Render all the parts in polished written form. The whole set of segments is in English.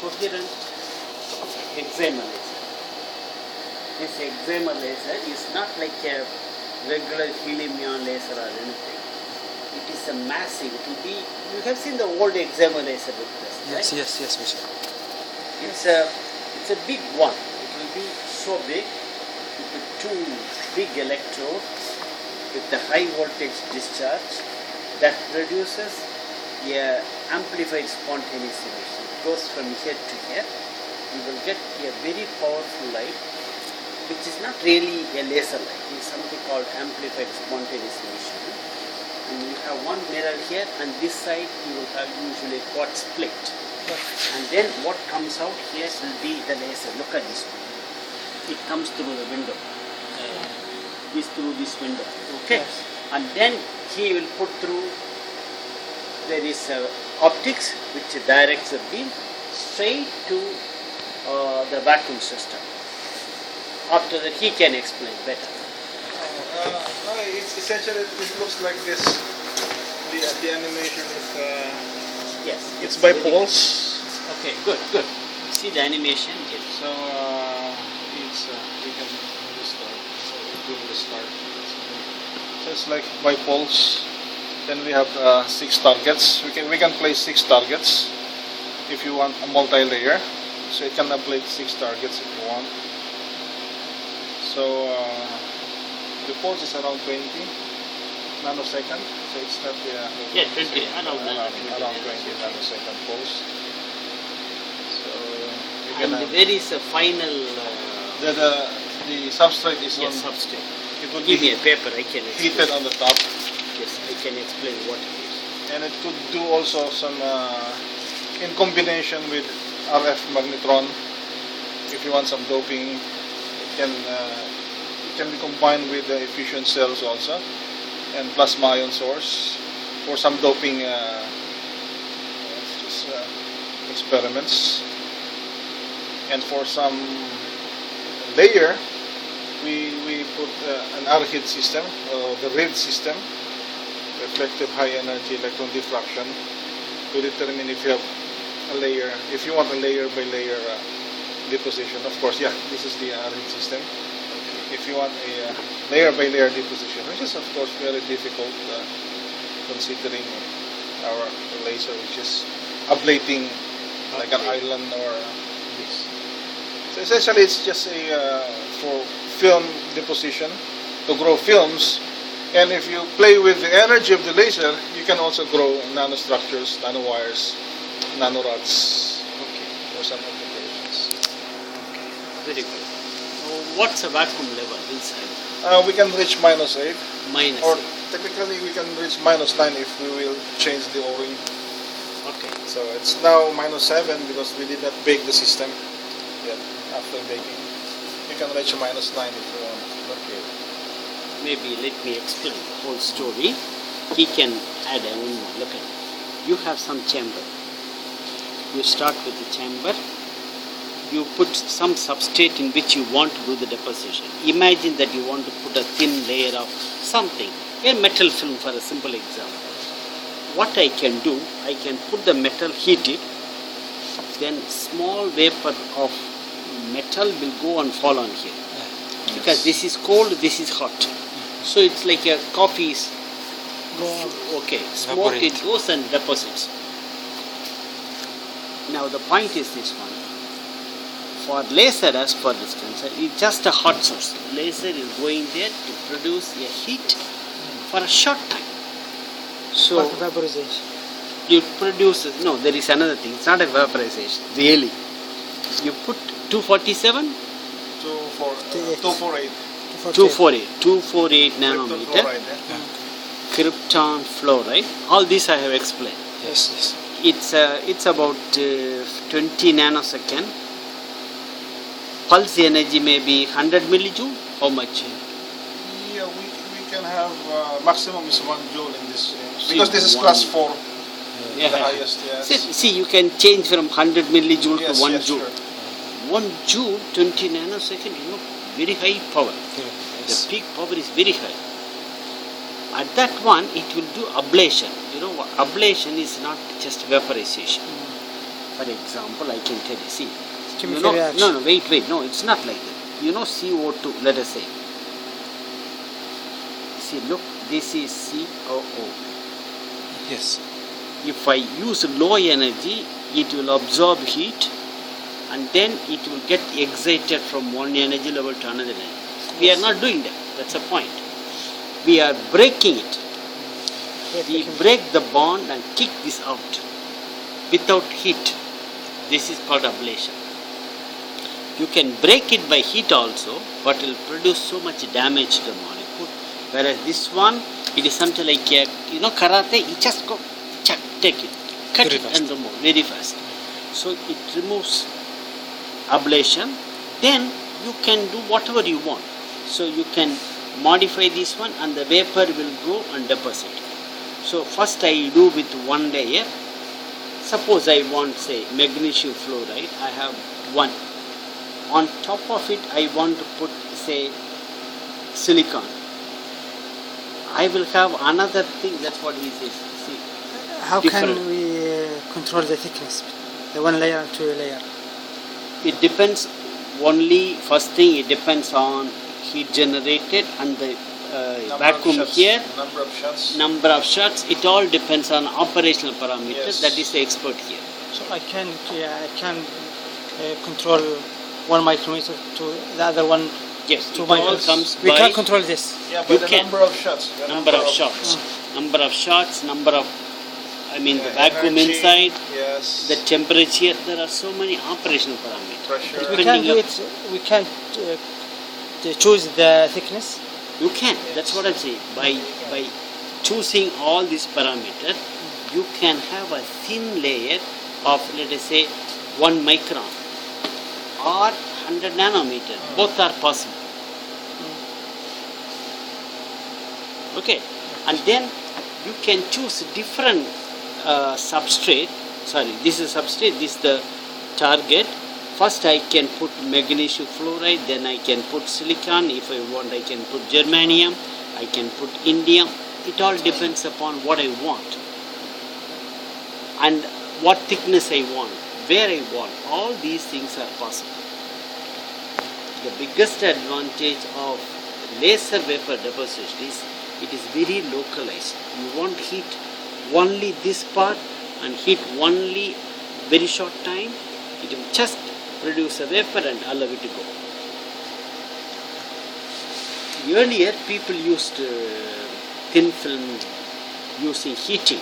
coherent excimer laser. This excimer laser is not like a regular helium-ion laser or anything. It is a massive. It will be. You have seen the old excimer laser with this, Yes, right? yes, Mister. It's a big one. It will be so big with two big electrodes with the high voltage discharge that produces a amplified spontaneous emission. It goes from here to here. You will get a very powerful light, which is not really a laser light. It is something called amplified spontaneous emission. And you have one mirror here, and this side you will have usually quartz plate. And then what comes out here will be the laser. Look at this one. It comes through the window. This through this window. Okay. Yes. And then he will put through. There is optics which directs the beam straight to the vacuum system. After that, he can explain better. It's essentially, it looks like this. The animation is. Yes. It's by poles. Okay. Good. Good. See the animation here. So it's we can restart. So it will restart. So it's like by poles. Then we have 6 targets. We can place 6 targets if you want a multi-layer. So it can ablate 6 targets if you want. So the pulse is around 20 nanosecond. So it's not 20 around 20 nanosecond pulse. So you And where is the final the substrate is on. substrate? It will Give be me a paper. I can explain. heated on the top. Yes, I can explain what it is. And it could do also some in combination with RF magnetron. If you want some doping, it can be combined with the fusion cells also, and plasma ion source for some doping experiments. And for some layer, we put an RHID system, the RHID system, reflective high energy electron diffraction, to determine if you have a layer, if you want a layer by layer deposition. Of course, yeah, this is the RHID system. If you want a layer by layer deposition, which is of course very difficult considering our laser, which is ablating like an island or this. So essentially, it's just for film deposition to grow films. And if you play with the energy of the laser, you can also grow nanostructures, nanowires, nanorods. Okay. For some applications. Very good. What's the vacuum level inside? We can reach -8. Minus. Or technically we can reach -9 if we will change the O-ring. Okay. So it's now -7 because we did not bake the system yet. After baking, you can reach -9 if you want. Okay. Maybe let me explain the whole story. He can add a one more. Look at it. You have some chamber. You start with the chamber. You put some substrate in which you want to do the deposition. Imagine that you want to put a thin layer of something, a metal film for a simple example. What I can do, I can put the metal, heat it, then small vapor of metal will go and fall on here. Because this is cold, this is hot. So it's like a coffee is okay, smoke, it goes and deposits. Now the point is this one. For laser, as for this concern, it's just a hot source. Laser is going there to produce a heat for a short time. So What vaporization? you produce, no, there is another thing. It's not a vaporization, really. You put 247, 248. 248 nanometer, krypton fluoride. All this I have explained. Yes, yes. It's about 20 nanosecond. Pulse energy may be 100 millijoule. How much? Yeah, we can have maximum is 1 joule in this because this is class 4, Yeah. the highest. Yes. See, you can change from 100 millijoule Yes, to 1 yes, joule. sure. 1 joule, 20 nanosecond, very high power. The peak power is very high. At that one, it will do ablation. You know what? Ablation is not just vaporization. For example, I can tell you, see, Chemical reaction. no, wait, no, it's not like that. You know CO2, let us say. See, look, this is COO. Yes. If I use low energy, it will absorb heat and then it will get excited from one energy level to another energy. We are not doing that. That's the point. We are breaking it. We break the bond and kick this out without heat. This is called ablation. You can break it by heat also, but it will produce so much damage to the molecule. Whereas this one, it is something like karate. You just go, take it, cut Very it fast. and remove very fast. So it removes ablation. Then you can do whatever you want. So you can modify this one, and the vapor will go and deposit. So first I do with one layer. Suppose I want, say, magnesium fluoride. I have one. On top of it, I want to put, say, silicon. I will have another thing. That's what he says. See, How different. can we control the thickness? The one layer and two layer. It depends only, first thing, it depends on heat generated and the vacuum here, number of shots. It all depends on operational parameters. Yes. That is the expert here. So I can control 1 micrometer to the other one. Yes, 2 it all micrometers. comes We by can't control this. Yeah, You but the can. number of shots. number of shots. Number of shots, number of, the vacuum energy, inside, Yes. the temperature. There are so many operational parameters. Pressure. We Depending can't do on- it. We can't choose the thickness. You can. That's what I'm saying. By choosing all these parameters, you can have a thin layer of, let us say, 1 micron or 100 nanometer. Both are possible. Okay. And then you can choose different substrate. Sorry, this is substrate. This is the target. First I can put magnesium fluoride, then I can put silicon. If I want, I can put germanium, I can put indium. It all depends upon what I want and what thickness I want, where I want. All these things are possible. The biggest advantage of laser vapor deposition is it is very localized. You want heat only this part and heat only very short time. It will just produce a vapor and allow it to go. Earlier, people used thin film using heating.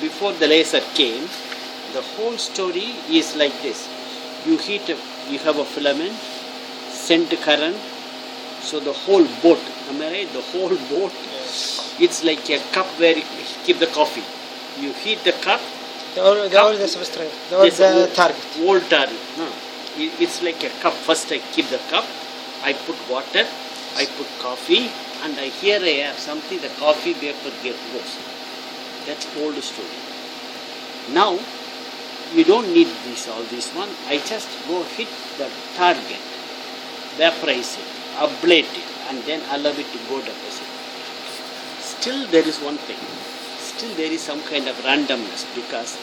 Before the laser came, the whole story is like this. You have a filament, send current, so the whole boat, am I right? The whole boat, Yes. it's like a cup where you keep the coffee. You heat the cup, The substrate. The target. Old target. No. It's like a cup. First I keep the cup, I put water, I put coffee, and here I have something, the coffee vapor goes. That's old story. Now, you don't need all this one. I just go hit the target, vaporize it, ablate it, and then allow it to go deposit. Still there is one thing. Still there is some kind of randomness, because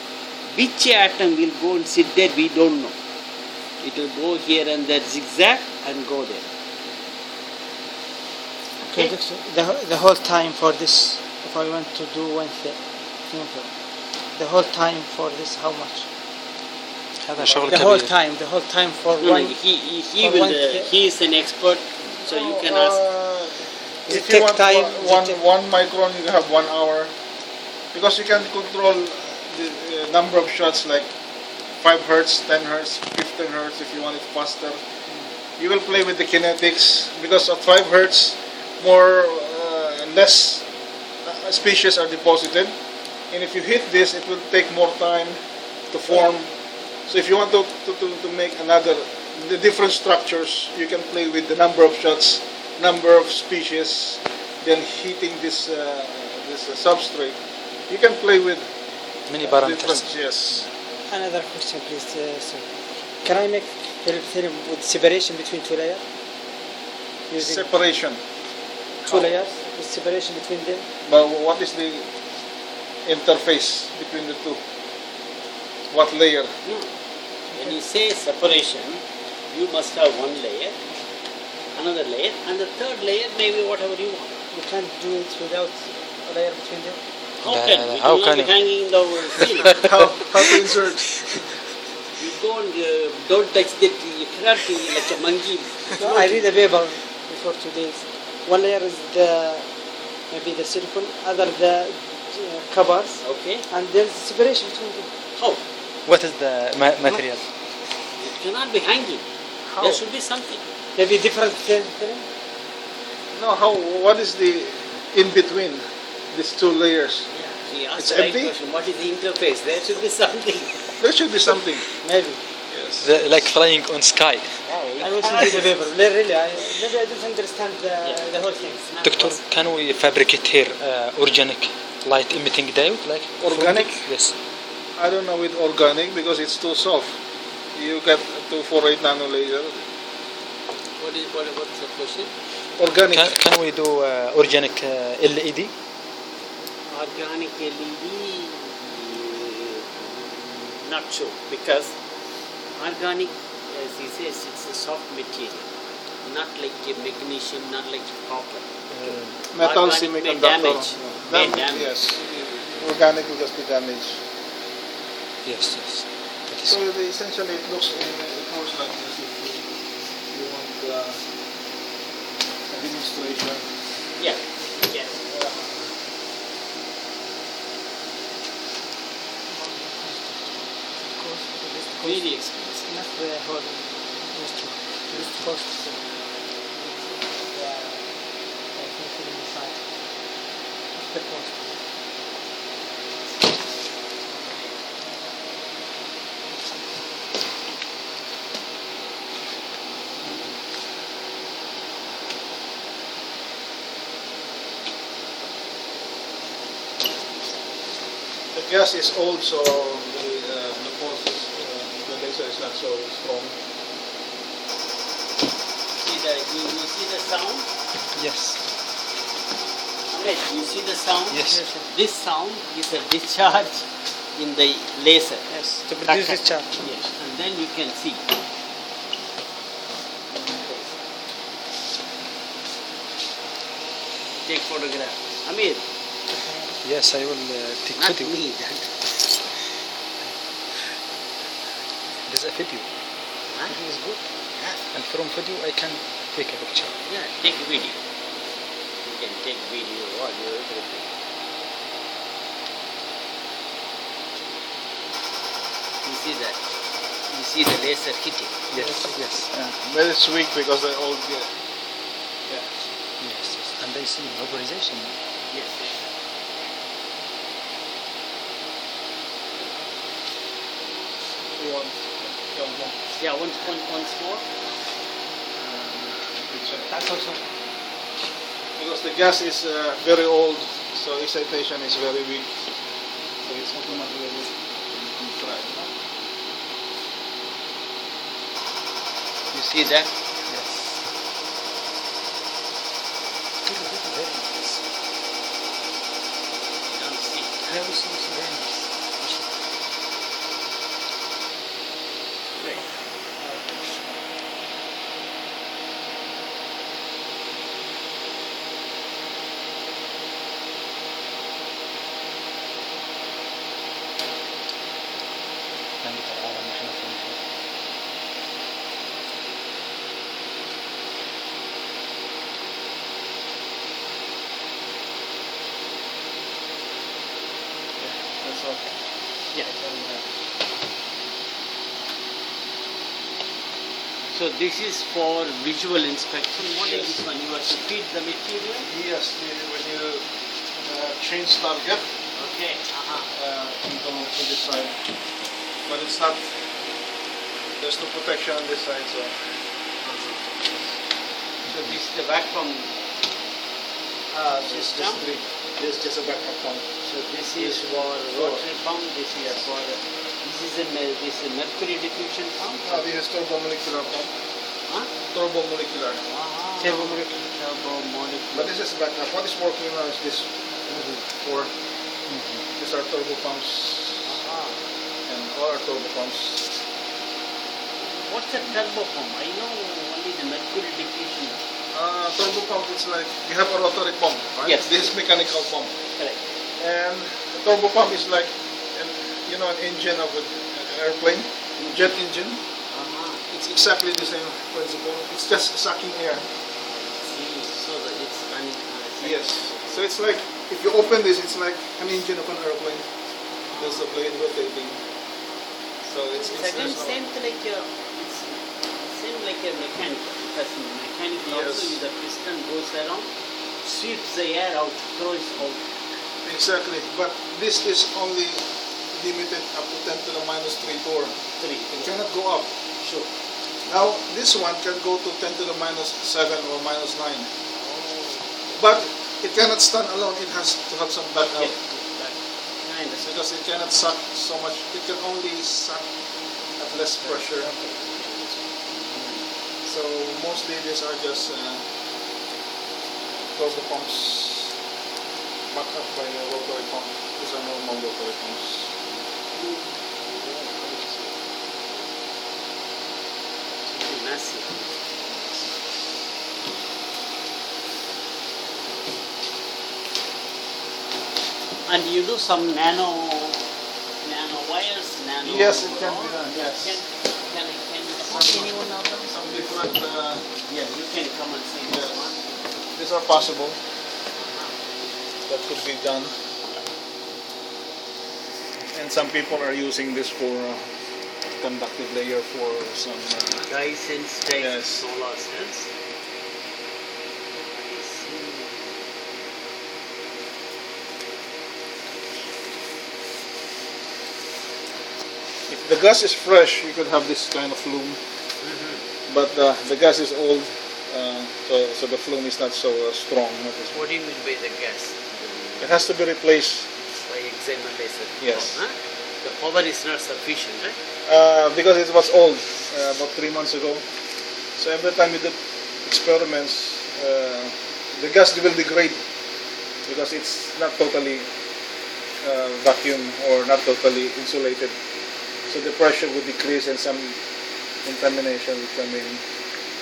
which atom will go and sit there, we don't know. It will go here and there, zigzag, and go there. Okay. The whole time for this, if I want to do one thing, the whole time for this, how much? هذا شغل The whole كبير. time for No, one. he for will. one He is an expert, so you can ask. Does it If take you want time? one micron, you have 1 hour, because you can control the number of shots like 5 hertz, 10 hertz, 15 hertz if you want it faster. You will play with the kinetics, because at 5 hertz, less species are deposited, and if you hit this, it will take more time to form. So if you want to make the different structures, you can play with the number of shots, number of species, then heating this substrate. You can play with many different, parameters. yes. Another question, please, sir. Can I make film with separation between two layers? Using Separation. two layers with separation between them? But what is the interface between the two? What layer? No. When you say separation, you must have one layer, another layer, and the third layer maybe whatever you want. You can't do it without a layer between them. How La, can la, la, it how will not can be it? hanging in the ceiling? How to insert? You don't touch that. You cannot be like a monkey. No, I read a paper before 2 days. One layer is maybe the silicone, other the covers, Okay. and there's separation between them. How? What is the material? It cannot be hanging. How? There should be something. Maybe different thing. No, how? What is the in between these two layers? He asked It's the right empty? question. What is the interface? There should be something. There should be something. Maybe. Yes. Like flying on sky. I was reading the paper. Really, maybe I didn't understand the whole thing. Doctor, can we fabricate here organic light emitting diode? Like Organic? Yes. I don't know with organic because it's too soft. You get 248 nano laser. What's the question? Organic. Can we do organic LED? Organic LED, not sure, because organic, as he says, it's a soft material, not like a magnesium, not like copper. Metal Organic may semiconductor. damage. May damage. Yes. Organic will just be damaged. Yes, yes. That is So essentially it looks like this if you want a demonstration. Yeah, yeah. Really expensive. Not the whole instrument. Just cost. I think inside. The cost. The gas is old, so the pulse is, the laser is not so strong. You see the sound? yes. Ahmed, you see the sound? Yes. This sound is a discharge in the laser. Yes, to produce Taka. this charge. Yes, and then you can see. Take photograph. Amir, Yes, I will take not video. me. There's a video. Huh? Video is good. Yeah. And from video I can take a picture. Yeah, take video. You can take video, audio, everything. You see that? You see the laser hitting. Yes, yes. But it's weak because the old. Yes, yes. And I see vaporization. Yes. You want more. Yeah, once more. That's also. Because the gas is very old, so excitation is very weak. So it's automatically fried. You see that? Yes. Very nice. Don't see. I also see very nice. Right. That's all. Yeah. So this is for visual inspection. What is this one? You have to feed the material? Yes, when you change target, Okay. you go to this side. But it's not, there's no protection on this side, so. So this is the vacuum system. This is just a backup pump. So this is for rotary pump. This is for this is a mercury diffusion pump. This is turbomolecular pump. Huh? Turbomolecular. Turbomolecular. Turbomolecular. But this is backup. What is working now is this four. These are turbo pumps Aha. and or turbo pumps. What's a turbo pump? I know only the mercury diffusion. Turbo pump is like you have a rotary pump, right? Yes. This is mechanical pump, Correct. and the turbo pump is like an, an engine of an airplane, jet engine. It's exactly the same principle. It's just sucking air. See, so that it's running. Yes. So it's like if you open this, it's like an engine of an airplane. There's a blade rotating. So it's Again, there's no- same like it's same like a mechanical. Because in mechanical also, Yes. the piston goes around, sweeps the air out, throws out. Exactly. But this is only limited up to 10 to the minus 3 torque. It cannot go up. Sure. Now this one can go to 10 to the minus 7 or minus 9. But it cannot stand alone. It has to have some backup. Yeah. I understand. Because it cannot suck so much. It can only suck at less pressure. So mostly these are just turbo pumps backed up by a rotary pump. These are normal rotary pumps. Massive. And you do some nano wires, nano. Yes, it can be done. Yes. Can you see any one of them? Some different. Yeah, you can come and see this one. These are possible. That could be done. And some people are using this for conductive layer for some. Dye sense type Yes. solar cells. I see. If the gas is fresh, you could have this kind of flume. But the gas is old, so the flume is not so strong. What do you mean by the gas? It has to be replaced By examine laser? Yes. Huh? The power is not sufficient, right? because it was old about 3 months ago. So every time we do experiments, the gas will degrade because it's not totally vacuum or not totally insulated. So the pressure would decrease and some contamination would come in.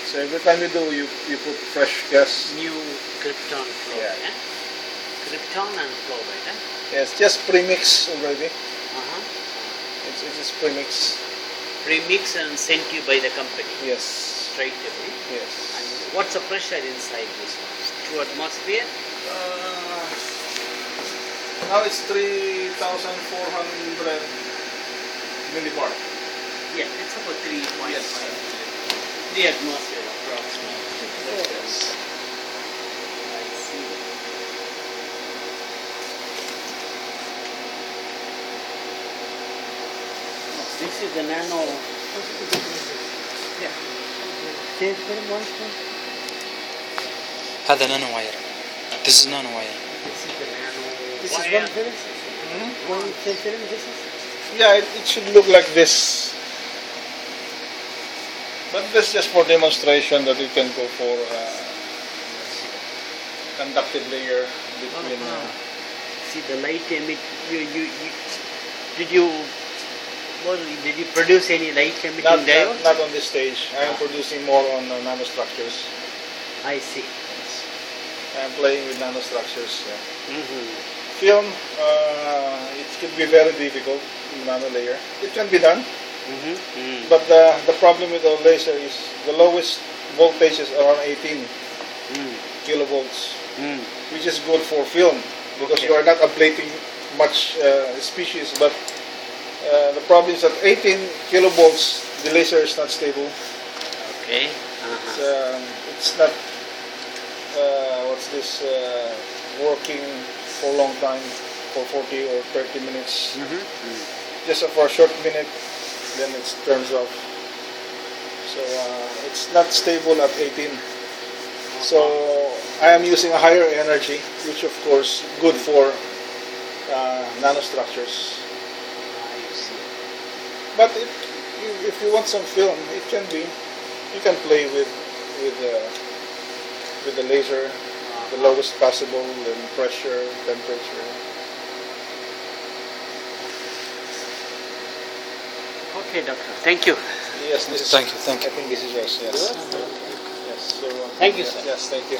So every time you do, you put fresh gas. New krypton flow, Yeah. yeah? Krypton and flow, right? Yes, just premix already. Uh-huh. It is premix. Premix and sent you by the company Yes. straight away. Yes. And what's the pressure inside this one? 2 atmosphere? Now it's 3,400 millibar. Yeah, it's about 3.5. Yes. 3 atmosphere approximately. Yes. I see. This is the nano. Yeah. Change very much. هذا نانو واير. This is nano wire. This is the nano. This is wire. one film. One film. This is. Yeah, it should look like this. But this is just for demonstration that you can go for conductive layer between. See the light emit. Did you produce any light emitting diode? Not on this stage. I am producing more on nanostructures. I see. I am playing with nanostructures. Yeah. Mm-hmm. Film, it could be very difficult in nano layer. It can be done, Mm-hmm. but the problem with the laser is the lowest voltage is around 18 kilovolts, which is good for film because Okay. you are not ablating much species. But the problem is that 18 kilovolts, the laser is not stable. Okay. It's not working for a long time, for 40 or 30 minutes. Just for a short minute, then it turns off. So it's not stable at 18. So I am using a higher energy, which of course good for nanostructures. But if you want some film, it can be. You can play with the laser, the lowest possible pressure, temperature. Okay, doctor. Thank you. Yes, this is, Thank you. I think this is yours. Yes. Yes. So, Thank you, sir. Yes, thank you.